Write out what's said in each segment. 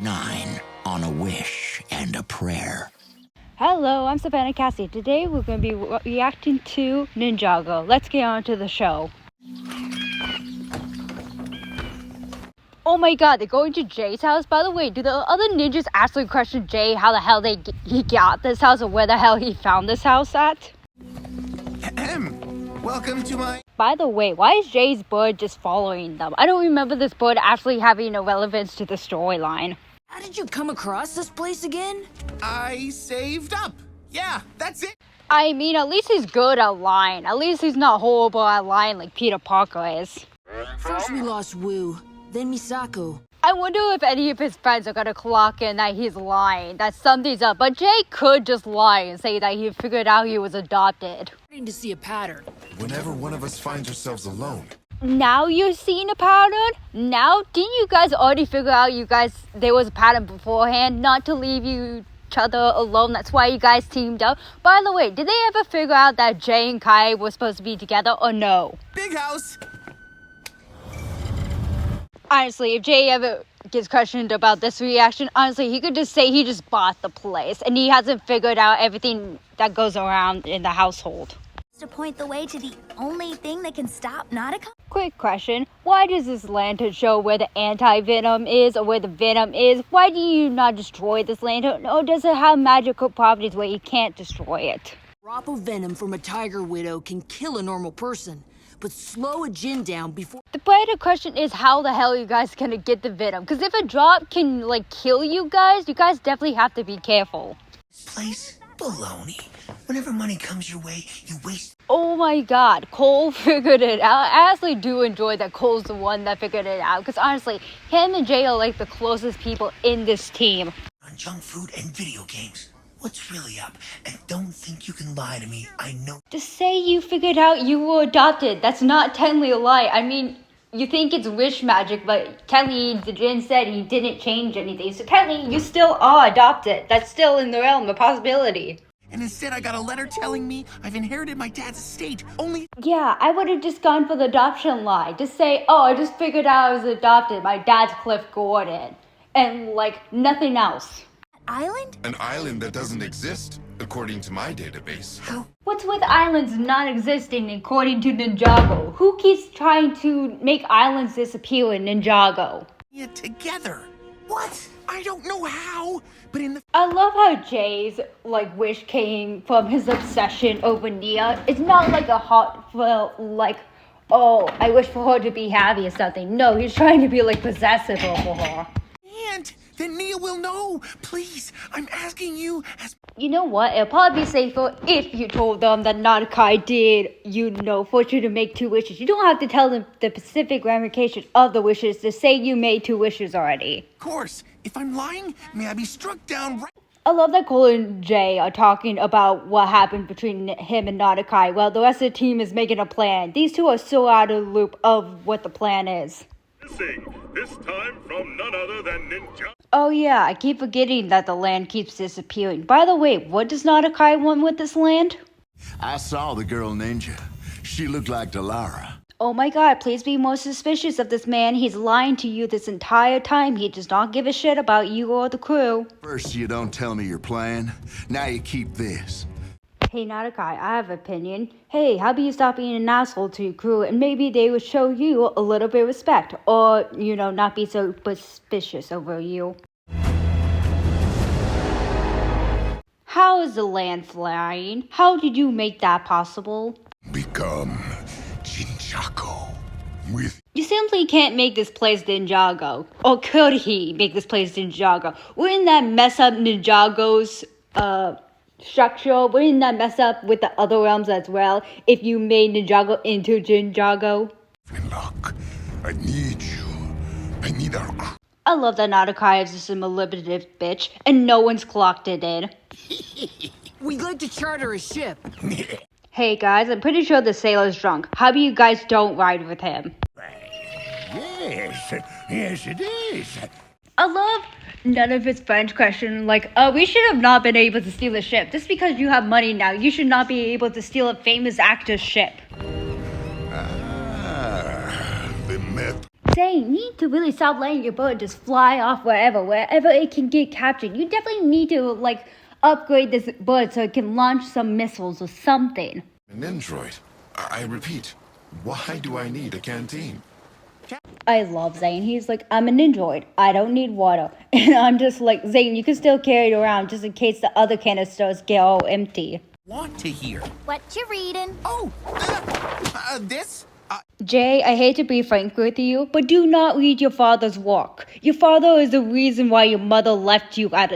9 on a wish and a prayer. Hello, I'm Savannah Cassie. Today we're going to be reacting to Ninjago. Let's get on to the show. Oh my god, they're going to Jay's house? By the way, do the other ninjas actually question Jay how the hell he got this house or where the hell he found this house at? Welcome to my... By the way, why is Jay's bird just following them? I don't remember this bird actually having a relevance to the storyline. How did you come across this place again? I saved up. Yeah, that's it. I mean, at least he's good at lying. At least he's not horrible at lying like Peter Parker is. First we lost Wu, then Misako. I wonder if any of his friends are gonna clock in that he's lying, that something's up. But Jay could just lie and say that he figured out he was adopted. Starting to see a pattern. Whenever one of us finds ourselves alone. Now you're seeing a pattern? Now? Didn't you guys already figure out there was a pattern beforehand not to leave each other alone? That's why you guys teamed up. By the way, did they ever figure out that Jay and Kai were supposed to be together or no? Big house. Honestly, if Jay ever gets questioned about this reaction, honestly, he could just say he just bought the place and he hasn't figured out everything that goes around in the household. To point the way to the only thing that can stop Nautica? Quick question, why does this lantern show where the anti-venom is or where the venom is? Why do you not destroy this lantern? Or does it have magical properties where you can't destroy it? Drop of venom from a tiger widow can kill a normal person, but slow a Jinn down before... The brighter question is how the hell you guys gonna get the venom? Because if a drop can kill you guys definitely have to be careful. Place? Baloney. Whenever money comes your way, you waste. Oh my god, Cole figured it out. I actually do enjoy that Cole's the one that figured it out. Because honestly, him and Jay are the closest people in this team. On junk food and video games. What's really up? And don't think you can lie to me. I know. To say you figured out you were adopted, that's not technically a lie. I mean, you think it's wish magic, but technically the Jinn said he didn't change anything. So technically you still are adopted. That's still in the realm of possibility. And instead I got a letter telling me I've inherited my dad's estate. Only... Yeah, I would have just gone for the adoption lie. Just say, oh, I just figured out I was adopted. My dad's Cliff Gordon. And nothing else. Island? An island that doesn't exist, according to my database. How? What's with islands not existing according to Ninjago? Who keeps trying to make islands disappear in Ninjago? Yeah, together. What? I don't know how, but in the... I love how Jay's wish came from his obsession over Nia. It's not a heartfelt oh, I wish for her to be happy or something. No, he's trying to be possessive over her. And then Nia will know. Please, I'm asking you as... You know what? It'll probably be safer if you told them that Nanakai did, force you to make 2 wishes. You don't have to tell them the specific ramification of the wishes to say you made 2 wishes already. Of course, if I'm lying, may I be struck down right... I love that Cole and Jay are talking about what happened between him and Nanakai while the rest of the team is making a plan. These two are so out of the loop of what the plan is. This time from none other than Ninja. Oh yeah, I keep forgetting that the land keeps disappearing. By the way, what does Nanakai want with this land? I saw the girl Ninja. She looked like Delara. Oh my god, please be more suspicious of this man. He's lying to you this entire time. He does not give a shit about you or the crew. First you don't tell me your plan, now you keep this. Hey Nanakai, I have an opinion. Hey, how about you stop being an asshole to your crew and maybe they would show you a little bit of respect. Or, not be so suspicious over you. How is the land flying? How did you make that possible? Become Jinjago with... You simply can't make this place Ninjago. Or could he make this place Ninjago? Wouldn't that mess up Ninjago's, structure? Wouldn't that mess up with the other realms as well if you made Ninjago into Jinjago? Look, I need you. I need our crew. I love that Nanakai is just a manipulative bitch and no one's clocked it in. We'd like to charter a ship. Hey guys, I'm pretty sure the sailor's drunk. How about you guys don't ride with him? Yes it is. I love none of his friends question we should have not been able to steal the ship. Just because you have money now, you should not be able to steal a famous actor's ship. The myth. Zane, you need to really stop letting your boat just fly off wherever it can get captured. You definitely need to, like, upgrade this boat so it can launch some missiles or something. An android. I repeat, why do I need a canteen? I love Zane. He's like, I'm an android. I don't need water. And I'm just like, Zane, you can still carry it around just in case the other canisters get all empty. Want to hear? What you reading? Oh, this? Jay, I hate to be frank with you, but do not read your father's work. Your father is the reason why your mother left you at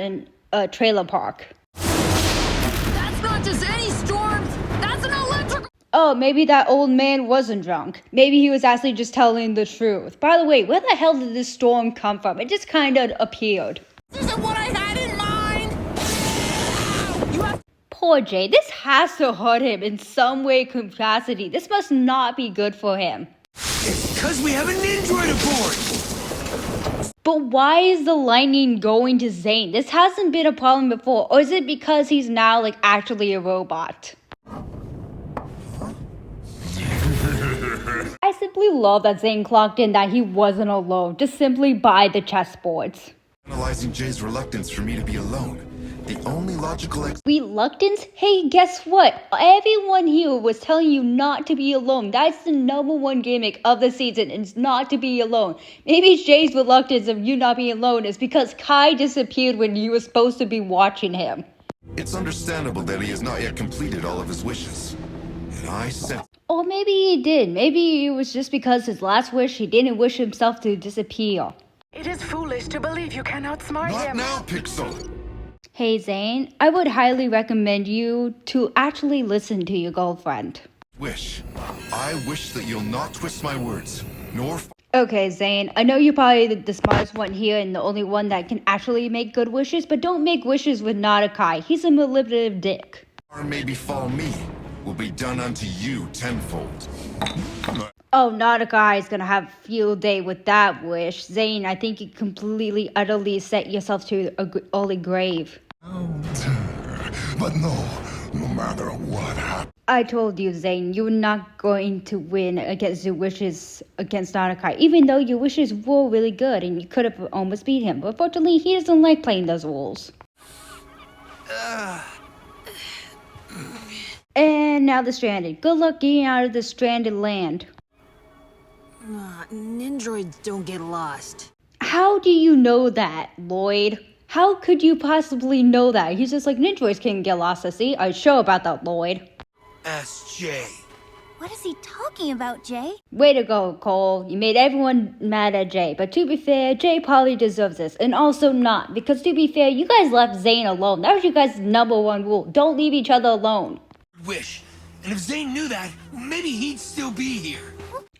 a trailer park. That's not just any storms. That's an electrical. Oh, maybe that old man wasn't drunk. Maybe he was actually just telling the truth. By the way, where the hell did this storm come from? It just kind of appeared. This isn't what I had in mind! Poor Jay, this has to hurt him in some way capacity. This must not be good for him. It's because we have an android aboard! But why is the lightning going to Zane? This hasn't been a problem before. Or is it because he's now, like, actually a robot? I simply love that Zane clocked in that he wasn't alone, just simply by the chessboards. Analyzing Jay's reluctance for me to be alone. The only logical Reluctance? Hey, guess what? Everyone here was telling you not to be alone. That's the #1 gimmick of the season, is not to be alone. Maybe Jay's reluctance of you not being alone is because Kai disappeared when you were supposed to be watching him. It's understandable that he has not yet completed all of his wishes. And I said, Or maybe he did. Maybe it was just because his last wish, he didn't wish himself to disappear. It is foolish to believe you can outsmart not him. now, Pixel! Hey Zane, I would highly recommend you to actually listen to your girlfriend. Wish. I wish that you'll not twist my words, nor Okay, Zane, I know you're probably the smartest one here and the only one that can actually make good wishes, but don't make wishes with Narakai. He's a manipulative dick. or may befall me will be done unto you tenfold. Oh, Narakai is gonna have a field day with that wish. Zane, I think you completely, utterly set yourself to a early grave. But no matter what happens. I told you, Zane, you're not going to win against your wishes against Narakai, even though your wishes were really good and you could have almost beat him. But fortunately, he doesn't like playing those rules. And now the stranded. Good luck getting out of the stranded land. Ninjroids don't get lost. How do you know that, Lloyd? How could you possibly know that? He's just like, Ninjroids can get lost, I see. I'm sure about that, Lloyd. Ask Jay. What is he talking about, Jay? Way to go, Cole. You made everyone mad at Jay. But to be fair, Jay probably deserves this. And also not. Because to be fair, you guys left Zane alone. That was your guys' #1 rule. Don't leave each other alone. Wish. And if Zane knew that, maybe he'd still be here.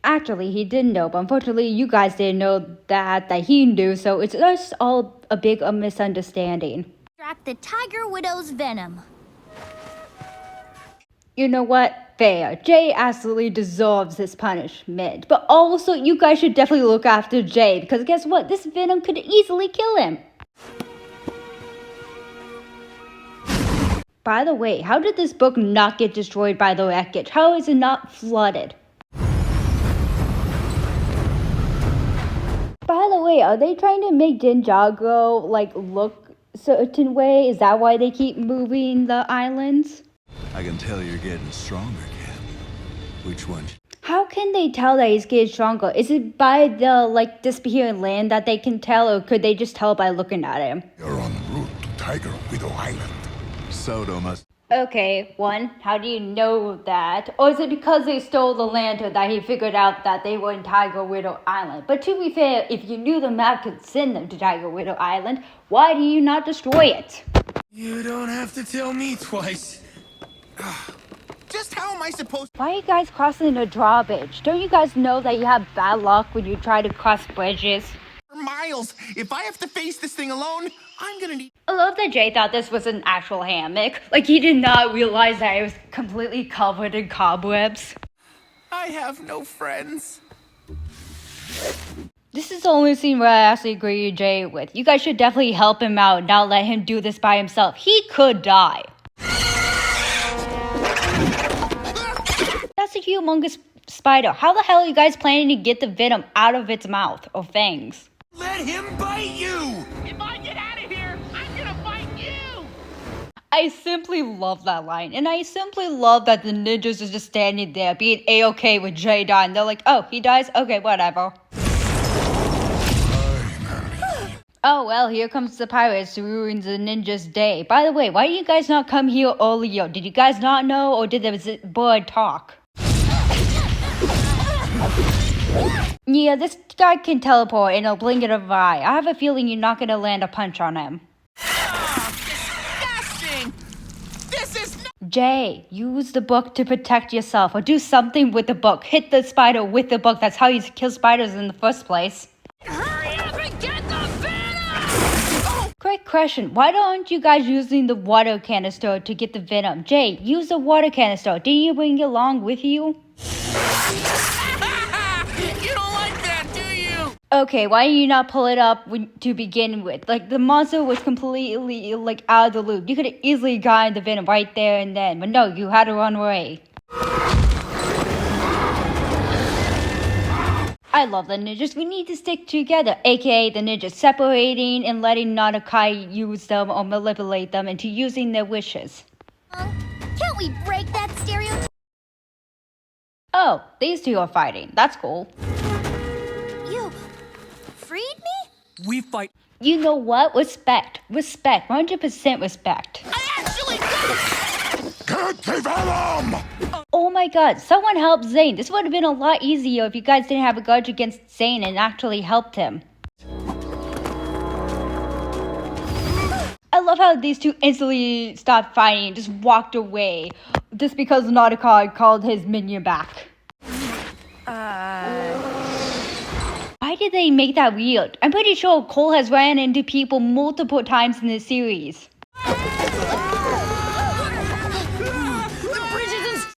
Actually, he did know, but unfortunately, you guys didn't know that he knew, so it's just all a big misunderstanding. Extract the Tiger Widow's venom. You know what? Fair. Jay absolutely deserves this punishment. But also, you guys should definitely look after Jay, because guess what? This venom could easily kill him. By the way, how did this book not get destroyed by the wreckage? How is it not flooded? By the way, are they trying to make Ninjago, like, look a certain way? Is that why they keep moving the islands? I can tell you're getting stronger, Cap. Which one? How can they tell that he's getting stronger? Is it by the, like, disappearing land that they can tell, or could they just tell by looking at him? You're en route to Tiger Widow Island. Soto must. Okay, one, how do you know that? Or is it because they stole the lantern that he figured out that they were in Tiger Widow Island? But to be fair, if you knew the map could send them to Tiger Widow Island, why do you not destroy it? You don't have to tell me twice. Just how am I supposed Why are you guys crossing a drawbridge? Don't you guys know that you have bad luck when you try to cross bridges? for miles? If I have to face this thing alone, I'm gonna need... I love that Jay thought this was an actual hammock. Like, he did not realize that it was completely covered in cobwebs. I have no friends. This is the only scene where I actually agree with Jay with. You guys should definitely help him out, not let him do this by himself. He could die. That's a humongous spider. How the hell are you guys planning to get the venom out of its mouth or fangs? Let him bite you! If I get out of here, I'm gonna fight you! I simply love that line, and I simply love that the ninjas are just standing there being A-okay with Jay dying. They're like, oh, he dies? Okay, whatever. Oh, well, here comes the pirates to ruin the ninja's day. By the way, why did you guys not come here earlier? Did you guys not know, or did the bird talk? Yeah, this guy can teleport in a blink of an eye. I have a feeling you're not gonna land a punch on him. Disgusting! This is Jay, use the book to protect yourself, or do something with the book. Hit the spider with the book. That's how you kill spiders in the first place. Hurry up and get the venom! Great question. Why aren't you guys using the water canister to get the venom? Jay, use the water canister. Didn't you bring it along with you? You don't like that, do you? Okay, why did you not pull it up to begin with? Like, the monster was completely, like, out of the loop. You could have easily gotten the venom right there and then. But no, you had to run away. I love the ninjas. We need to stick together, aka the ninjas separating and letting Nanakai use them or manipulate them into using their wishes. Can't we break that stereotype? Oh, these two are fighting. That's cool. You freed me? We fight. You know what? Respect. Respect. 100% respect. I actually did it! Get the venom! Oh my god, someone help Zane. This would have been a lot easier if you guys didn't have a grudge against Zane and actually helped him. I love how these two instantly stopped fighting and just walked away. Just because Nautica called his minion back. Why did they make that weird? I'm pretty sure Cole has ran into people multiple times in this series.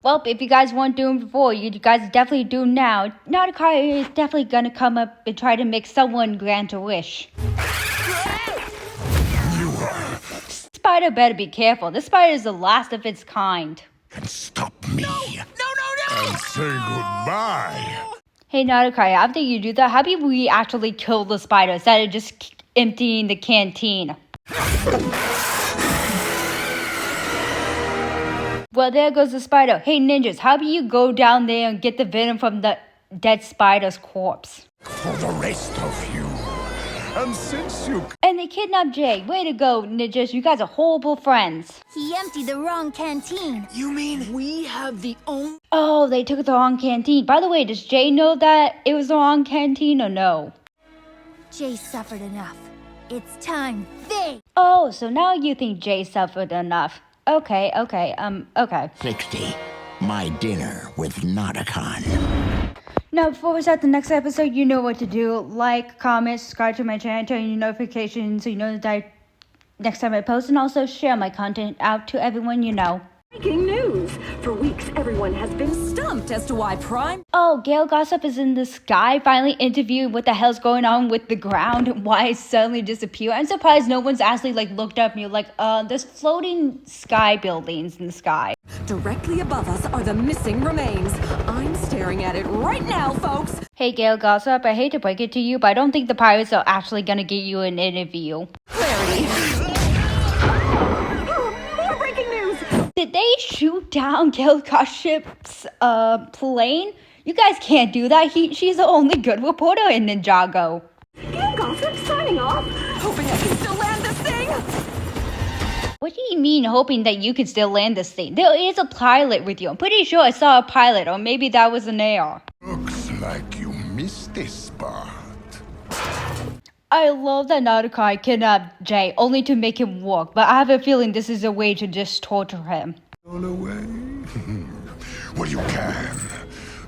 Well, if you guys weren't doing before, you guys definitely do now. Nautica is definitely gonna come up and try to make someone grant a wish. Spider better be careful. This spider is the last of its kind. And stop me. No! And say goodbye. Hey Nautica, after you do that, how about we actually kill the spider instead of just emptying the canteen? Well, there goes the spider. Hey ninjas, how about you go down there and get the venom from the dead spider's corpse? For the rest of you. And since you... And they kidnapped Jay. Way to go, ninjas. You guys are horrible friends. He emptied the wrong canteen. You mean We have the only... Oh, they took the wrong canteen. By the way, does Jay know that it was the wrong canteen or no? Jay suffered enough. It's time they. Oh, so now you think Jay suffered enough. Okay. 60. My dinner with Nauticon. Now, before we start the next episode, you know what to do. Like, comment, subscribe to my channel, turn your notifications so you know that next time I post, and also share my content out to everyone you know. Breaking news! For weeks, everyone has been stumped as to why Prime... Oh, Gail Gossip is in the sky, finally interviewing what the hell's going on with the ground and why it suddenly disappeared. I'm surprised no one's actually, like, looked up and you're like, there's floating sky buildings in the sky. Directly above us are the missing remains. I'm staring at it right now, folks! Hey, Gail Gossip, I hate to break it to you, but I don't think the pirates are actually gonna get you an interview. Clarity. More breaking news! Did they shoot down Gail Gossip's plane? You guys can't do that. She's the only good reporter in Ninjago. Gail Gossip signing off. Hoping I can still land this thing. What do you mean hoping that you can still land this thing? There is a pilot with you. I'm pretty sure I saw a pilot, or maybe that was an AR. Looks like you missed this spot. I love that Nautica kidnapped Jay only to make him walk, but I have a feeling this is a way to just torture him. All away? Well, you can.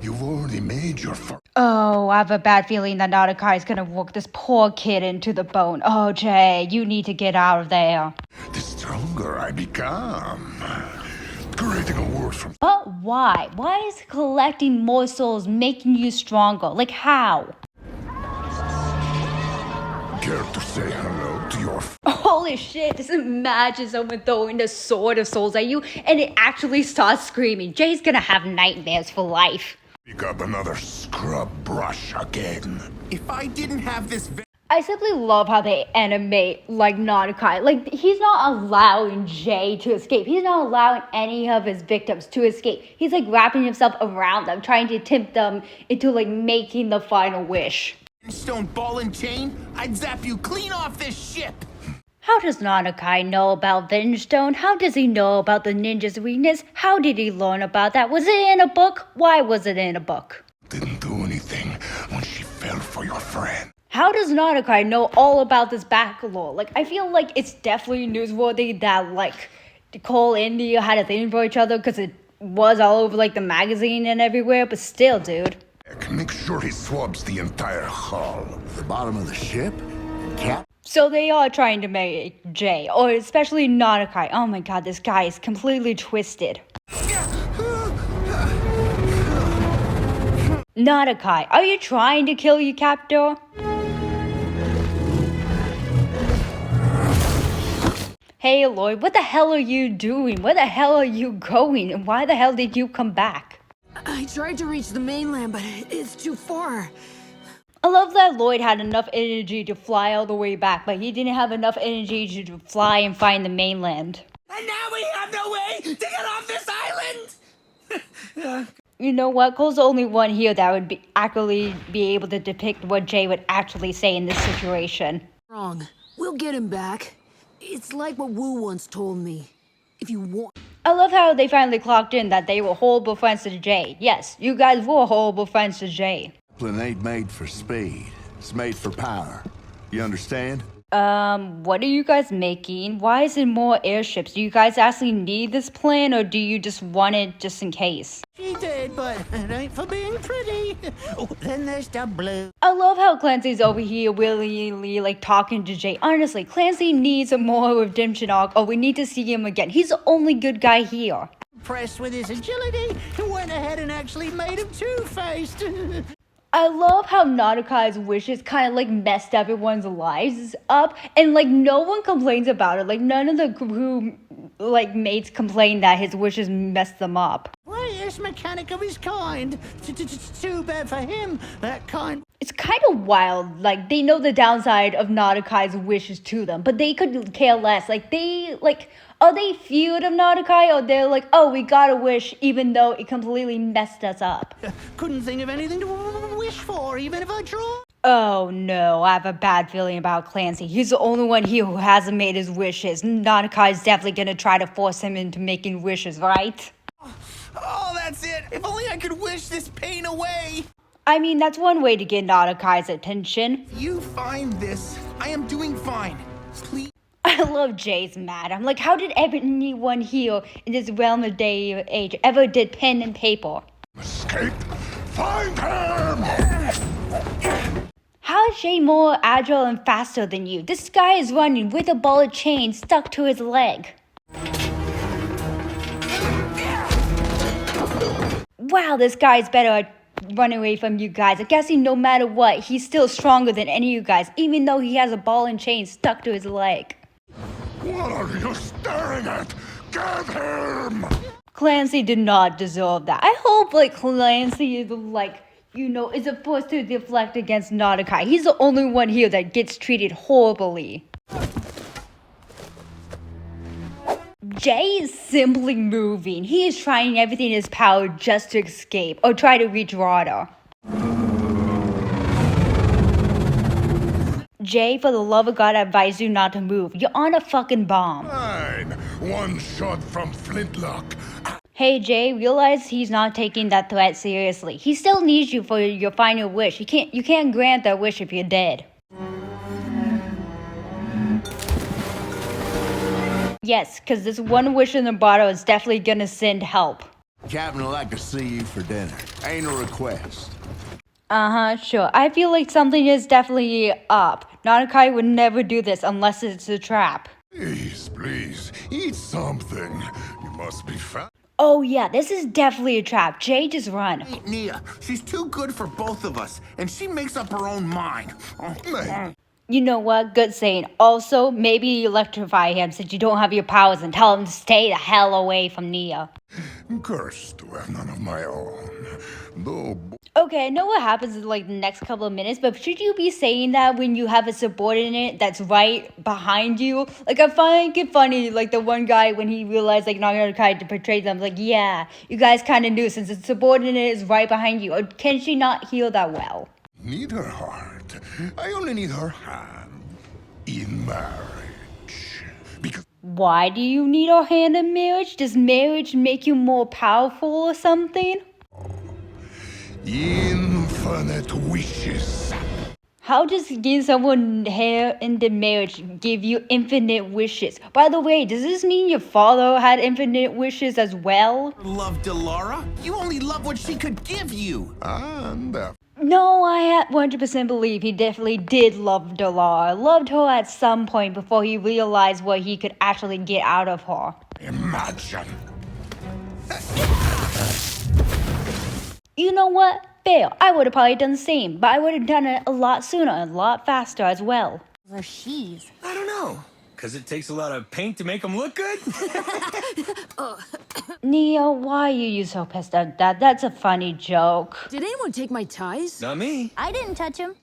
You've already made your Oh, I have a bad feeling that Nautica is gonna work this poor kid into the bone. Oh, Jay, you need to get out of there. The stronger I become. Creating a world from... But why? Why is collecting more souls making you stronger? Like how? Care to say hello to your... Holy shit, just imagine someone throwing the sword of souls at you and it actually starts screaming. Jay's gonna have nightmares for life. Pick up another scrub brush again. If I didn't have this I simply love how they animate like Nanakai. Like he's not allowing Jay to escape. He's not allowing any of his victims to escape. He's like wrapping himself around them, trying to tempt them into like making the final wish. stone ball and chain, I'd zap you clean off this ship. How does Nanakai know about Vengestone? How does he know about the ninja's weakness? How did he learn about that? Was it in a book? Why was it in a book? Didn't do anything when she fell for your friend. How does Nanakai know all about this baccalaureate? Like, I feel like it's definitely newsworthy that, like, Cole and India had a thing for each other because it was all over, like, the magazine and everywhere, but still, dude. Make sure he swabs the entire hull. The bottom of the ship? Cap? So they are trying to make Jay, or especially Nanakai. Oh my god, this guy is completely twisted. Nanakai, are you trying to kill your captor? Hey Lloyd, what the hell are you doing? Where the hell are you going? And why the hell did you come back? I tried to reach the mainland, but it's too far. I love that Lloyd had enough energy to fly all the way back, but he didn't have enough energy to fly and find the mainland. And now we have no way to get off this island! You know what? Cole's the only one here that would actually be able to depict what Jay would actually say in this situation. Wrong. We'll get him back. It's like what Wu once told me. If you want... I love how they finally clocked in that they were horrible friends to Jay. Yes, you guys were horrible friends to Jay. Discipline ain't made for speed. It's made for power. You understand? What are you guys making? Why is it more airships? Do you guys actually need this plan, or do you just want it just in case? She did, but it ain't for being pretty. Oh, then there's the blue. I love how Clancy's over here willingly, like, talking to Jay. Honestly, Clancy needs a more redemption arc, or we need to see him again. He's the only good guy here. Impressed with his agility, went ahead and actually made him two-faced. I love how Nanakai's wishes kind of like messed everyone's lives up, and like no one complains about it. Like none of the crew like mates complain that his wishes messed them up. Greatest mechanic of his kind. Too bad for him, that kind. It's kind of wild. Like they know the downside of Nanakai's wishes to them, but they could care less. Like they are they feared of Nanakai, or they're like, oh, we got a wish even though it completely messed us up. Couldn't think of anything to wish for, even if I tried. Oh no, I have a bad feeling about Clancy. He's the only one here who hasn't made his wishes. Nanakai's definitely gonna try to force him into making wishes, right? Oh, that's it. If only I could wish this pain away. I mean, that's one way to get Nanakai's attention. You find this. I am doing fine. Please. I love Jay's mad. I'm like, how did anyone here in this realm of day or age ever did pen and paper? Escape! Find him! How is Jay more agile and faster than you? This guy is running with a ball of chain stuck to his leg. Wow, this guy's better at running away from you guys. I'm guessing no matter what, he's still stronger than any of you guys, even though he has a ball and chain stuck to his leg. What are you staring at? Get him! Clancy did not deserve that. I hope, like, Clancy is, like, you know, is forced to deflect against Nanakai. He's the only one here that gets treated horribly. Jay is simply moving. He is trying everything in his power just to escape or try to reach Rada. Jay, for the love of God, I advise you not to move. You're on a fucking bomb. Fine. One shot from Flintlock. Hey Jay, realize he's not taking that threat seriously. He still needs you for your final wish. You can't grant that wish if you're dead. Yes, because this one wish in the bottle is definitely gonna send help. Captain would like to see you for dinner. Ain't a request. Sure. I feel like something is definitely up. Nanakai would never do this unless it's a trap. Please, eat something. You must be fat. Oh yeah, this is definitely a trap. Jay, just run. Ain't Nia. She's too good for both of us, and she makes up her own mind. You know what? Good saying. Also, maybe electrify him since you don't have your powers and tell him to stay the hell away from Nia. Cursed to have none of my own. Though Okay, I know what happens in like the next couple of minutes, but should you be saying that when you have a subordinate that's right behind you? Like, I find it funny, like the one guy when he realized like not gonna try to portray them, like, yeah, you guys kind of knew since the subordinate is right behind you. Or can she not heal that well? need her heart. I only need her hand in marriage. Because Why do you need her hand in marriage? Does marriage make you more powerful or something? infinite wishes. How does giving someone hair in the marriage give you infinite wishes? By the way, does this mean your father had infinite wishes as well? Love Delara? You only love what she could give you. And No, I 100% believe he definitely did love Delara. Loved her at some point before he realized what he could actually get out of her. imagine. You know what? Fair. I would have probably done the same, but I would have done it a lot sooner and a lot faster as well. Or she's. I don't know. Because it takes a lot of paint to make them look good? Neo, why are you so pissed at that? That's a funny joke. Did anyone take my ties? Not me. I didn't touch him.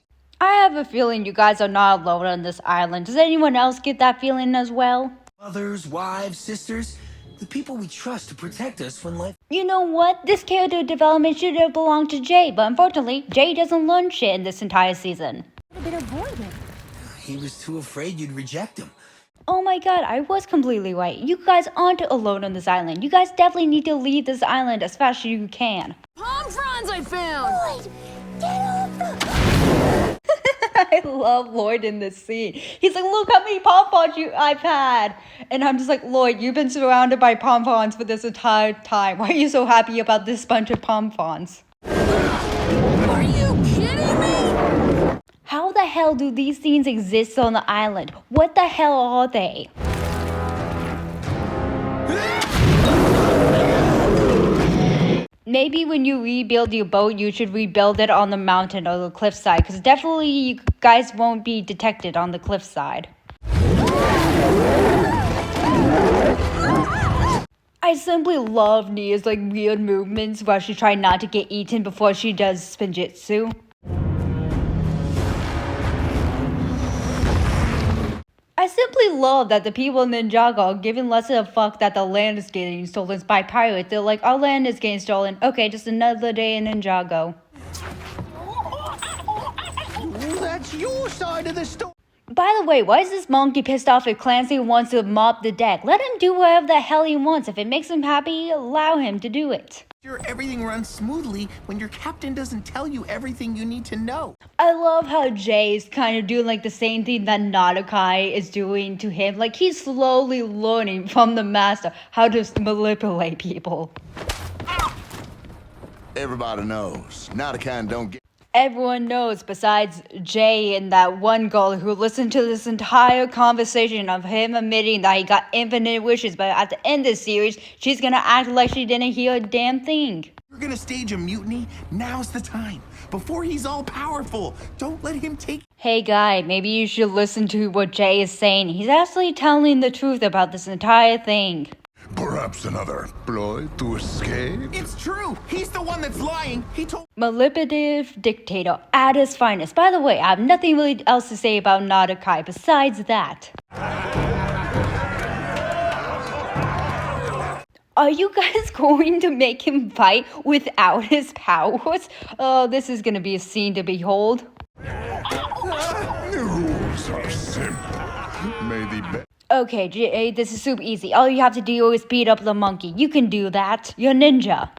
I have a feeling you guys are not alone on this island. Does anyone else get that feeling as well? Mothers, wives, sisters, the people we trust to protect us when life... You know what? This character development should have belonged to Jay, but unfortunately, Jay doesn't learn shit in this entire season. Would have been avoided. He was too afraid you'd reject him. Oh my god, I was completely right. You guys aren't alone on this island. You guys definitely need to leave this island as fast as you can. Palm fronds I found! Lloyd, get off the... I love Lloyd in this scene. He's like, look how many pom-poms I've had. And I'm just like, Lloyd, you've been surrounded by pom-poms for this entire time. Why are you so happy about this bunch of pom-poms? Are you kidding me? How the hell do these things exist on the island? What the hell are they? Maybe when you rebuild your boat, you should rebuild it on the mountain or the cliffside, because definitely you guys won't be detected on the cliffside. I simply love Nia's like weird movements while she tries not to get eaten before she does spinjitzu. I simply love that the people in Ninjago are giving less of a fuck that the land is getting stolen by pirates. They're like, our land is getting stolen. Okay, just another day in Ninjago. That's your side of the story. By the way, why is this monkey pissed off if Clancy wants to mop the deck? Let him do whatever the hell he wants. If it makes him happy, allow him to do it. Sure, everything runs smoothly when your captain doesn't tell you everything you need to know. I love how Jay is kind of doing like the same thing that Nadakai is doing to him. Like he's slowly learning from the master how to manipulate people. Everybody knows. Nadakan don't get... Everyone knows besides Jay and that one girl who listened to this entire conversation of him admitting that he got infinite wishes, but at the end of the series, she's gonna act like she didn't hear a damn thing. You're gonna stage a mutiny? Now's the time. Before he's all powerful. Don't let him take... Hey guy, maybe you should listen to what Jay is saying. He's actually telling the truth about this entire thing. Perhaps another ploy to escape? It's true. He's the one that's lying. He told... Manipulative dictator at his finest. By the way, I have nothing really else to say about Nadakai besides that. Are you guys going to make him fight without his powers? Oh, this is gonna be a scene to behold. The rules are simple. May the best... Okay, Jay, this is super easy. All you have to do is beat up the monkey. You can do that. You're a ninja.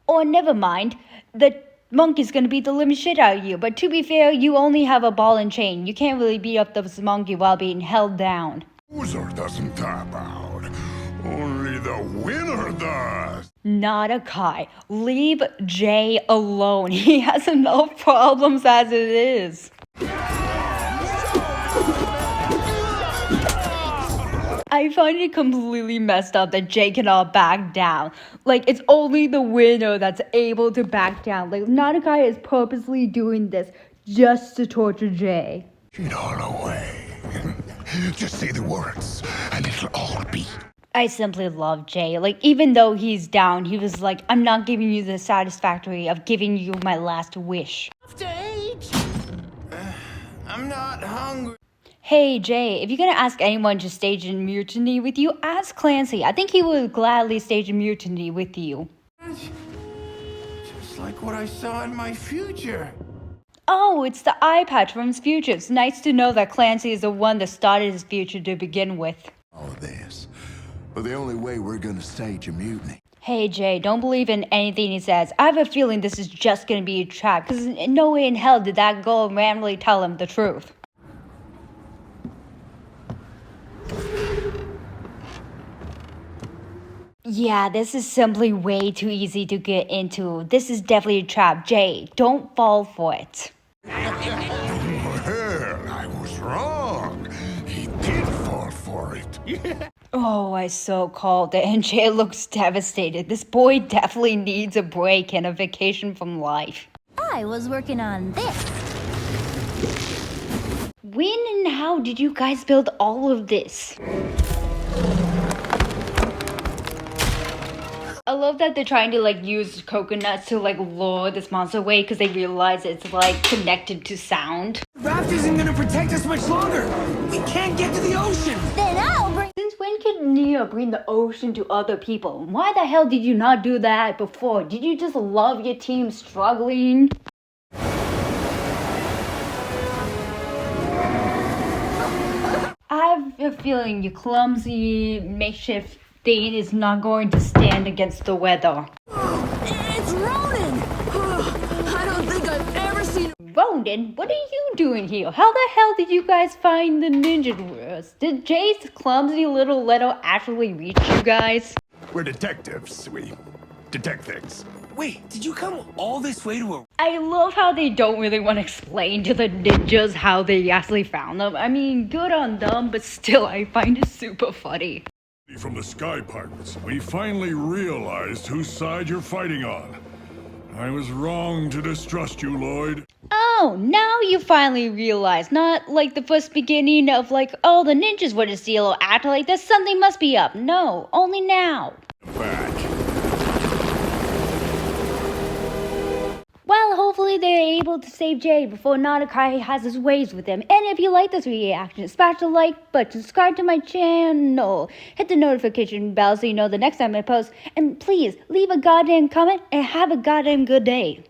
Or never mind. The monkey's gonna beat the living shit out of you. But to be fair, you only have a ball and chain. You can't really beat up this monkey while being held down. Loser doesn't tap out. Only the winner does. Nadakai, leave Jay alone. He has enough problems as it is. I find it completely messed up that Jay cannot back down. Like, it's only the winner that's able to back down. Like, Nadakai is purposely doing this just to torture Jay. It all away. Just say the words, and it'll all be. I simply love Jay. Like, even though he's down, he was like, I'm not giving you the satisfactory of giving you my last wish. I'm not hungry. Hey Jay, if you're gonna ask anyone to stage a mutiny with you, ask Clancy. I think he would gladly stage a mutiny with you. Just like what I saw in my future. Oh, it's the eye patch from his future. It's nice to know that Clancy is the one that started his future to begin with. All of this. But the only way we're gonna stage a mutiny. Hey Jay, don't believe in anything he says. I have a feeling this is just gonna be a trap, because no way in hell did that girl randomly tell him the truth. Yeah, this is simply way too easy to get into. This is definitely a trap. Jay, don't fall for it. Well, I was wrong. He did fall for it. Oh, I so called it, and Jay looks devastated. This boy definitely needs a break and a vacation from life. I was working on this. When and how did you guys build all of this? I love that they're trying to like use coconuts to like lure this monster away because they realize it's like connected to sound. Raft isn't gonna protect us much longer. We can't get to the ocean. Then I'll bring. Since when could Nia bring the ocean to other people? Why the hell did you not do that before? Did you just love your team struggling? I have a feeling your clumsy makeshift thing is not going to stand against the weather. It's Ronan! I don't think I've ever seen. Ronan, what are you doing here? How the hell did you guys find the ninja wars? Did Jay's clumsy little letter actually reach you guys? We're detectives. We detect things. Wait, did you come all this way to a... I love how they don't really want to explain to the ninjas how they actually found them. I mean, good on them, but still, I find it super funny. From the Sky Pirates, we finally realized whose side you're fighting on. I was wrong to distrust you, Lloyd. Oh, now you finally realize. Not like the first beginning of like, oh, the ninjas were to steal or act like this, something must be up. No, only now. Back. Well, hopefully they're able to save Jay before Nanakai has his ways with him. And if you like this reaction, smash the like button, subscribe to my channel, hit the notification bell so you know the next time I post, and please leave a goddamn comment and have a goddamn good day.